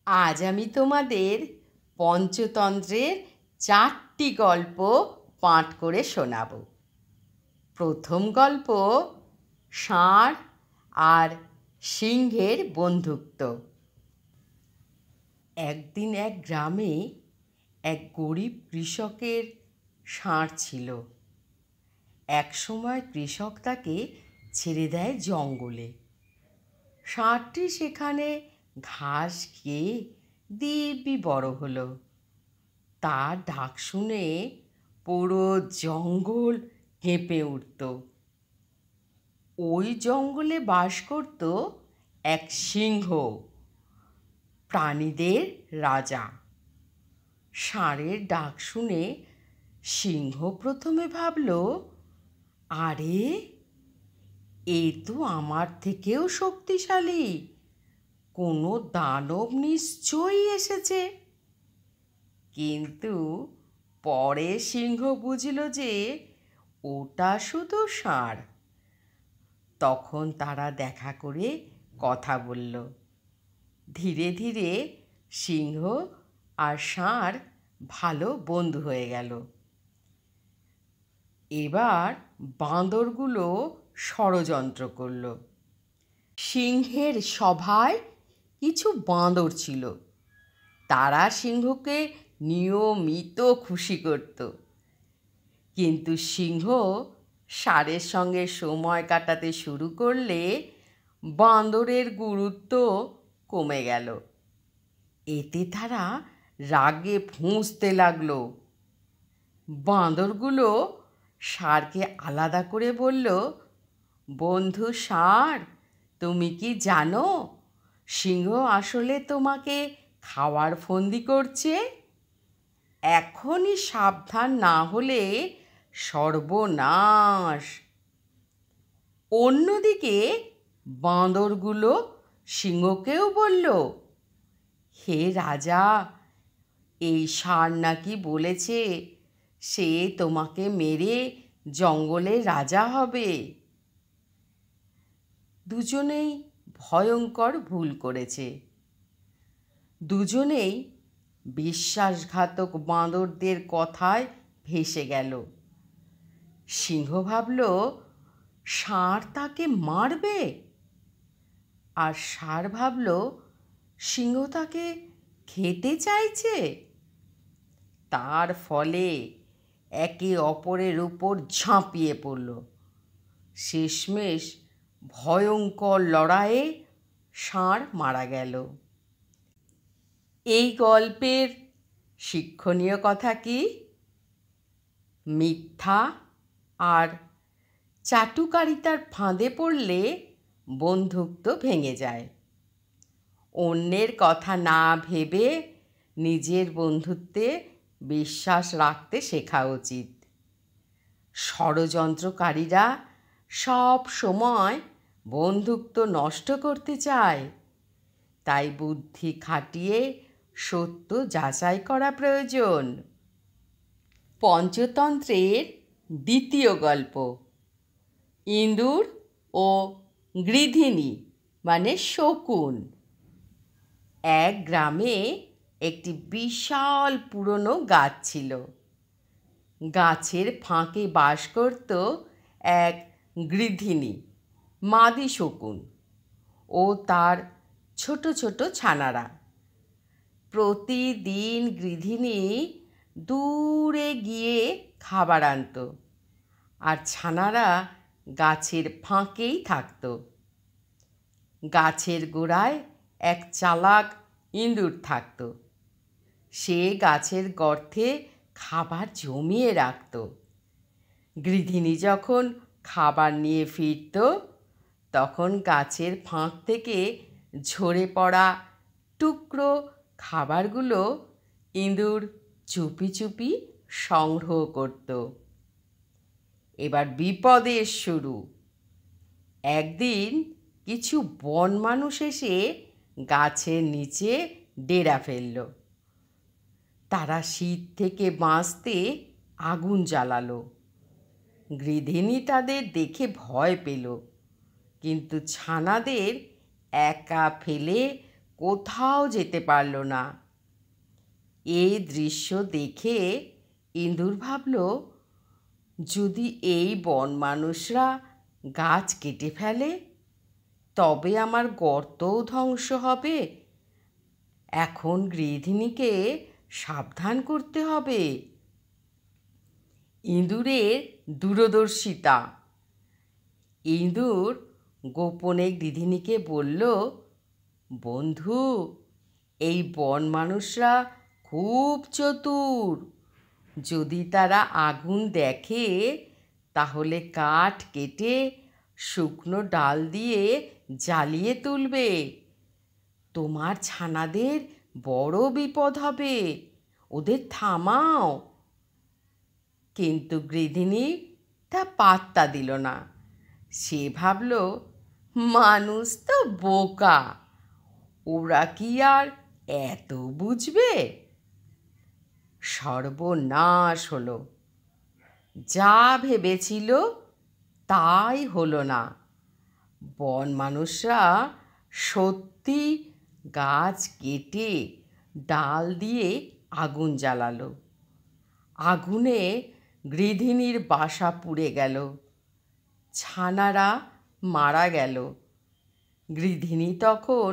আজ আমি তোমাদের পঞ্চতন্ত্রের 4টি গল্প পাঠ করে শোনাব। প্রথম গল্প ষাঁড় আর সিংহের বন্ধুত্ব। একদিন এক গ্রামে এক গরিব কৃষকের ষাঁড় ছিল। একসময় কৃষক তাকে ছেড়ে দেয় জঙ্গলে। ষাঁড়টি সেখানে ঘাস খেয়ে দিব্যি বড় হলো। তার ডাক শুনে পুরো জঙ্গল কেঁপে উঠত। ওই জঙ্গলে বাস করত এক সিংহ, প্রাণীদের রাজা। ষাঁড়ের ডাক শুনে সিংহ প্রথমে ভাবল, আরে এ তো আমার থেকেও শক্তিশালী, কোনো দানব নিশ্চয়ই এসেছে। কিন্তু পরে সিংহ বুঝল যে ওটা শুধু ষাঁড়। তখন তারা দেখা করে কথা বলল। ধীরে ধীরে সিংহ আর ষাঁড় ভালো বন্ধু হয়ে গেল। এবার বাঁদরগুলো ষড়যন্ত্র করল। সিংহের সভায় কিছু বাঁদর ছিল। তারা সিংহকে নিয়মিত খুশি করত। কিন্তু সিংহ ষাঁড়ের সঙ্গে সময় কাটাতে শুরু করলে বাঁদরের গুরুত্ব কমে গেল। এতে তারা রাগে ফুঁসতে লাগলো। বাঁদরগুলো ষাঁড়কে আলাদা করে বলল, বন্ধু ষাঁড়, তুমি কি জানো সিংহ আসলে তোমাকে খাওয়ার ফন্দি করছে? এখনই সাবধান না হলে সর্বনাশ। অন্যদিকে বাঁদরগুলো সিংহকেও বলল, হে রাজা, এই ষাঁড় নাকি বলেছে সে তোমাকে মেরে জঙ্গলের রাজা হবে। দুজনেই ভয়ঙ্কর ভুল করেছে। দুজনেই বিশ্বাসঘাতক বাঁদরদের কথায় ভেসে গেল। সিংহ ভাবল ষাঁড় তাকে মারবে, আর ষাঁড় ভাবল সিংহ তাকে খেতে চাইছে। তার ফলে একে অপরের উপর ঝাঁপিয়ে পড়ল। শেষমেশ ভয়ঙ্কর লড়াইয়ে ষাঁড় মারা গেল। এই গল্পের শিক্ষণীয় কথা কি? মিথ্যা আর চাটুকারিতার ফাঁদে পড়লে বন্ধুত্ব ভেঙে যায়। অন্যের কথা না ভেবে নিজের বন্ধুত্বে বিশ্বাস রাখতে শেখা উচিত। ষড়যন্ত্রকারীরা সব সময় বন্ধুত্ব নষ্ট করতে চায়। তাই বুদ্ধি খাটিয়ে সত্য যাচাই করা প্রয়োজন। পঞ্চতন্ত্রের দ্বিতীয় গল্প ইঁদুর ও গৃধিনী মানে শকুন। এক গ্রামে একটি বিশাল পুরনো গাছ ছিল। গাছের ফাঁকে বাস করত এক গৃধিনী, মাদি শকুন, ও তার ছোট ছোট ছানারা। প্রতিদিন গৃধিনী দূরে গিয়ে খাবার আনত, আর ছানারা গাছের ফাঁকেই থাকত। গাছের গোড়ায় এক চালাক ইঁদুর থাকত। সে গাছের গর্তে খাবার জমিয়ে রাখত। গৃধিনী যখন খাবার নিয়ে ফিরত, তখন গাছের ফাঁক থেকে ঝরে পড়া টুকরো খাবারগুলো ইঁদুর চুপি চুপি সংগ্রহ করত। এবার বিপদের শুরু। একদিন কিছু বন মানুষ এসে গাছের নিচে ডেরা ফেলল। তারা শীত থেকে বাঁচতে আগুন জ্বালালো। গৃধিনী তাদের দেখে ভয় পেল, কিন্তু ছানাদের একা ফেলে কোথাও যেতে পারল না। এই দৃশ্য দেখে ইঁদুর ভাবল, যদি এই বন মানুষরা গাছ কেটে ফেলে তবে আমার গর্তও ধ্বংস হবে। এখন গৃহিণীকে সাবধান করতে হবে। ইঁদুরের দূরদর্শিতা। ইঁদুর গোপনে গৃহিণীকে বলল, বন্ধু, এই বন মানুষরা খুব চতুর। যদি তারা আগুন দেখে তাহলে কাঠ কেটে শুকনো ডাল দিয়ে জ্বালিয়ে তুলবে। তোমার ছানাদের বড় বিপদ হবে, ওদের থামাও। কিন্তু গৃহিণী তা পাত্তা দিল না। সে ভাবল, মানুষ তো বোকা, ওরা কি আর এত বুঝবে। সর্বনাশ হলো। যা ভেবেছিল তাই হলো না। বন মানুষরা সত্যি গাছ কেটে ডাল দিয়ে আগুন জ্বালালো। আগুনে গৃহিণীর বাসা পুড়ে গেল, ছানারা মারা গেল। গৃহিণী তখন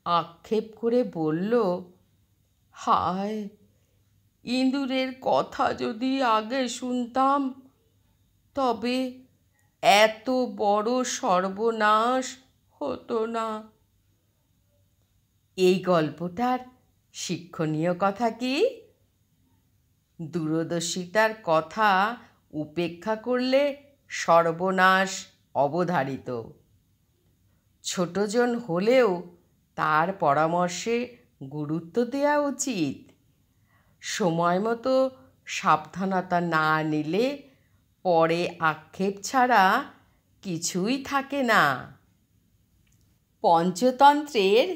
আক্ষেপ করে বলল, হায়, ইঁদুরের কথা যদি আগে শুনতাম তবে এত বড় সর্বনাশ হতো না। এই গল্পটার শিক্ষণীয় কথা কি? দূরদর্শিতার কথা উপেক্ষা করলে সর্বনাশ অবধারিত। ছোটজন হলেও তার পরামর্শে গুরুত্ব দেওয়া উচিত। সময় মতো সাবধানতা না নিলে পরে আক্ষেপ ছাড়া কিছুই থাকে না। পঞ্চতন্ত্রের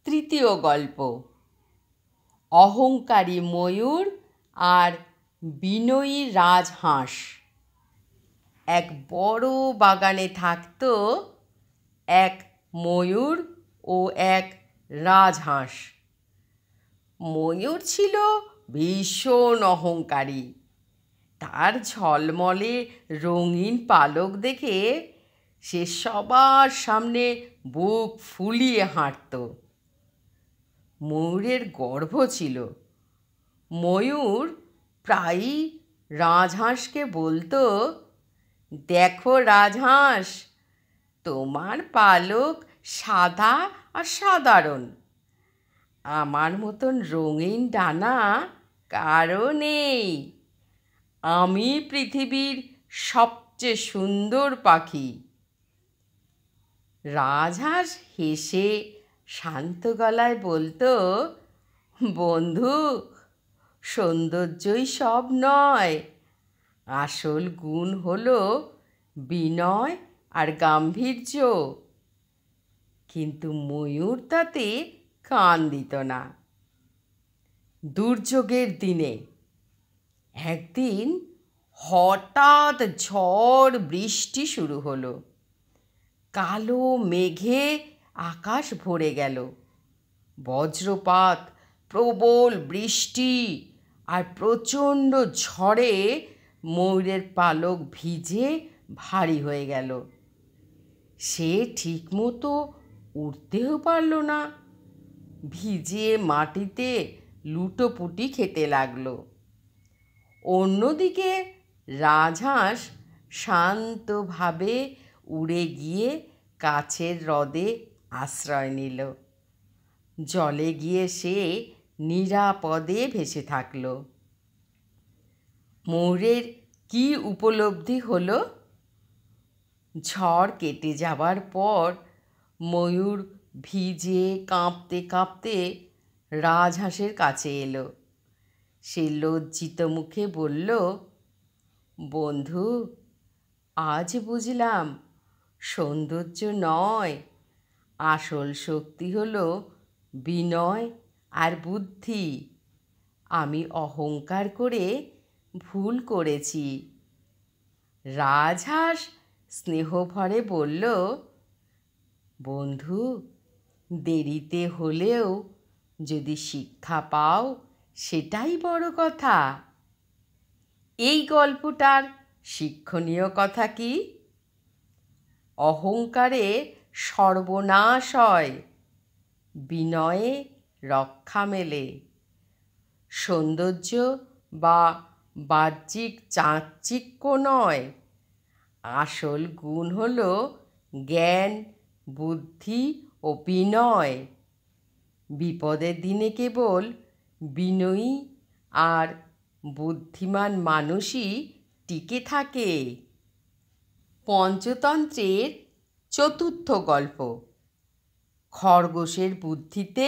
তৃতীয় গল্প, অহংকারী ময়ূর আর বিনয়ী রাজহাঁস। এক বড় বাগানে থাকত এক ময়ূর ও এক রাজহাঁস। ময়ূর ছিল ভীষণ অহংকারী। তার ঝলমলে রঙিন পালক দেখে সে সবার সামনে বুক ফুলিয়ে হাঁটত। ময়ূরের গর্ব ছিল। ময়ূর প্রায়ই রাজহাঁসকে বলতো, দেখো রাজহাঁস, তোমার পালক সাদা আর সাধারণ, আমার মতন রঙিন ডানা কারো নেই। আমি পৃথিবীর সবচেয়ে সুন্দর পাখি। রাজহাঁস হেসে শান্ত গলায় বলতো, বন্ধু, সৌন্দর্যই সব নয়, আসল গুণ হলো বিনয় আর গাম্ভীর্য। কিন্তু ময়ূর তাতে কান দিত না। দুর্যোগের দিনে একদিন হঠাৎ ঝড় বৃষ্টি শুরু হলো। কালো মেঘে আকাশ ভরে গেল। বজ্রপাত, প্রবল বৃষ্টি আর প্রচণ্ড ঝড়ে ময়ূরের পালক ভিজে ভারী হয়ে গেল। সে ঠিকমতো উঠতেও পারল না, ভিজে মাটিতে লুটোপুটি খেতে লাগলো। অন্যদিকে রাজহাঁস শান্তভাবে উড়ে গিয়ে কাছের হ্রদে আশ্রয় নিল। জলে গিয়ে সে নিরাপদে ভেসে থাকল। ময়ূরের কি উপলব্ধি হলো? ঝড় কেটে যাবার পর ময়ূর ভিজে কাঁপতে কাঁপতে রাজহাঁসের কাছে এলো। সে লজ্জিত মুখে বলল, বন্ধু, আজ বুঝলাম সৌন্দর্য নয়, আসল শক্তি হলো বিনয় আর বুদ্ধি। আমি অহংকার করে ভুল করেছি। রাজহাঁস স্নেহভরে বলল, বন্ধু, দেরিতে হলেও যদি শিক্ষা পাও সেটাই বড় কথা। এই গল্পটার শিক্ষণীয় কথা কি? অহংকারে সর্বনাশ হয়, বিনয়ে রক্ষা মেলে। সৌন্দর্য বা বাহ্যিক চাকচিক্য নয়, আসল গুণ হল জ্ঞান, বুদ্ধি ও বিনয়। বিপদের দিনে কেবল বিনয়ী আর বুদ্ধিমান মানুষই টিকে থাকে। পঞ্চতন্ত্রের চতুর্থ গল্প, খরগোশের বুদ্ধিতে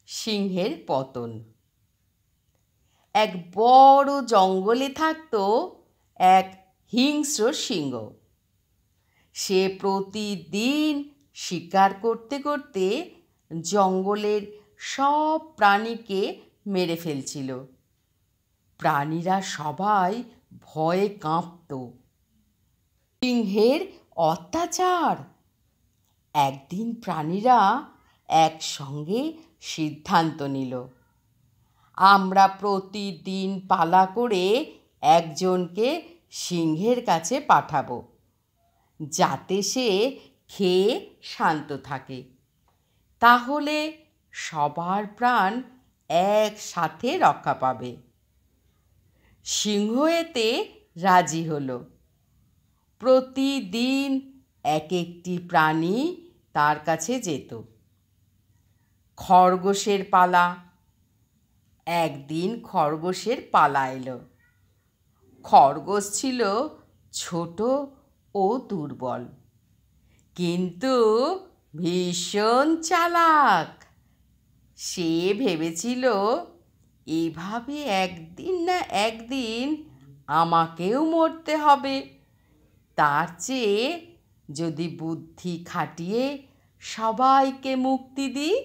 সিংহের পতন। এক বড় জঙ্গলে থাকত এক হিংস্র সিংহ। সে প্রতিদিন শিকার করতে করতে জঙ্গলের সব প্রাণীকে মেরে ফেলছিল। প্রাণীরা সবাই ভয়ে কাঁপত। সিংহের অত্যাচার। একদিন প্রাণীরা একসঙ্গে সিদ্ধান্ত নিল, আমরা প্রতিদিন পালা করে একজনকে সিংহের কাছে পাঠাবো, যাতে সে খেয়ে শান্ত থাকে। তাহলে সবার প্রাণ একসাথে রক্ষা পাবে। সিংহ এতে রাজি হলো। প্রতিদিন এক একটি প্রাণী তার কাছে যেত। খরগোশের পালা। একদিন খরগোশের পালা এলো। খরগোশ ছিল ছোট ও দুর্বল, কিন্তু ভীষণ চালাক। সে ভেবেছিল, এভাবে একদিন না একদিন আমাকেও মরতে হবে। তার চেয়ে যদি বুদ্ধি খাটিয়ে সবাইকে মুক্তি দিই।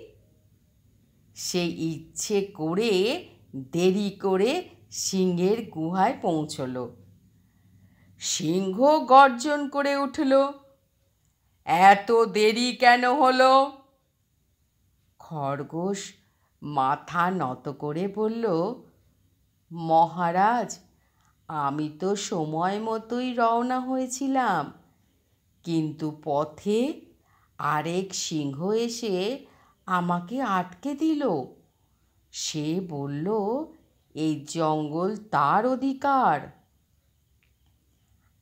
সে ইচ্ছে করে দেরি করে সিংহের গুহায় পৌঁছল। সিংহ গর্জন করে উঠল, এত দেরি কেন হলো? খরগোশ মাথা নত করে বলল, মহারাজ, আমি তো সময় মতোই রওনা হয়েছিলাম, কিন্তু পথে আরেক সিংহ এসে আমাকে আটকে দিল। সে বলল, এই জঙ্গল তার অধিকার।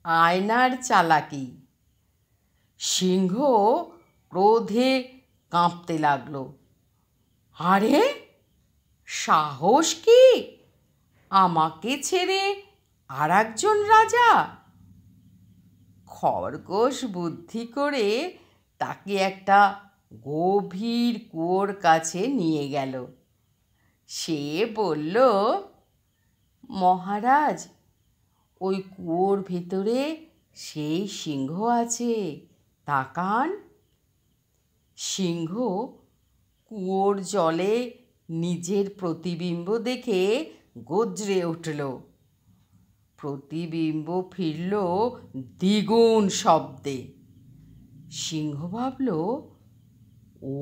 আয়নার চালাকি। সিংহ ক্রোধে কাঁপতে লাগলো। আরে, সাহস কি আমাকে ছেড়ে আর একজন রাজা? খরগোশ বুদ্ধি করে তাকে একটা গভীর কুয়োর কাছে নিয়ে গেল। সে বলল, মহারাজ, ওই কুয়োর ভেতরে সেই সিংহ আছে, তাকান। সিংহ কুয়োর জলে নিজের প্রতিবিম্ব দেখে গর্জে উঠল। প্রতিবিম্ব ফিরল দ্বিগুণ শব্দে। সিংহ ভাবল,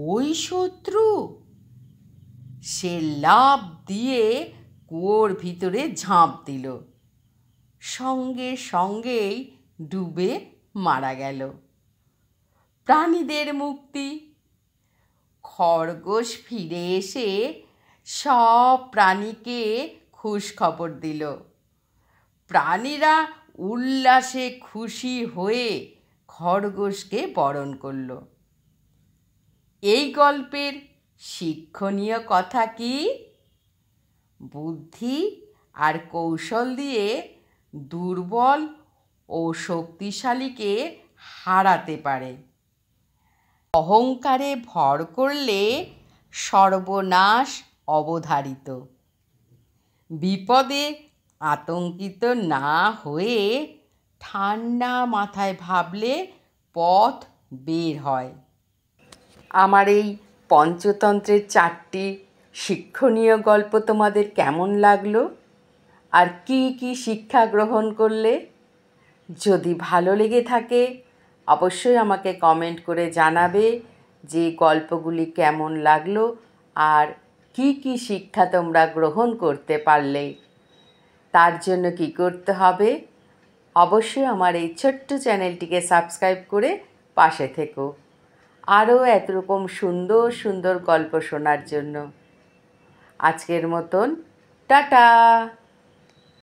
ওই শত্রু। সে লাফ দিয়ে কুয়োর ভিতরে ঝাঁপ দিল। সঙ্গে সঙ্গেই ডুবে মারা গেল। প্রাণীদের মুক্তি। খরগোশ ফিরে এসে সব প্রাণীকে খুশ খবর দিল। প্রাণীরা উল্লাসে খুশি হয়ে খরগোশকে বরণ করল। এই গল্পের শিক্ষণীয় কথা কি? বুদ্ধি আর কৌশল দিয়ে দুর্বল ও শক্তিশালীকে হারাতে পারে। অহংকারে ভর করলে সর্বনাশ অবধারিত। বিপদে আতঙ্কিত না হয়ে ঠান্ডা মাথায় ভাবলে পথ বের হয়। আমার এই পঞ্চতন্ত্রের 4টি শিক্ষণীয় গল্প তোমাদের কেমন লাগলো? আর কি কি শিক্ষা গ্রহণ করলে? যদি ভালো লেগে থাকে অবশ্যই আমাকে কমেন্ট করে জানাবে যে গল্পগুলি কেমন লাগলো আর কি কি শিক্ষা তোমরা গ্রহণ করতে পারলে। তার জন্য কি করতে হবে? অবশ্যই আমার এই ছোট্ট চ্যানেলটিকে সাবস্ক্রাইব করে পাশে থেকো আরও এরকম সুন্দর সুন্দর গল্প শোনার জন্য। আজকের মতন টাটা।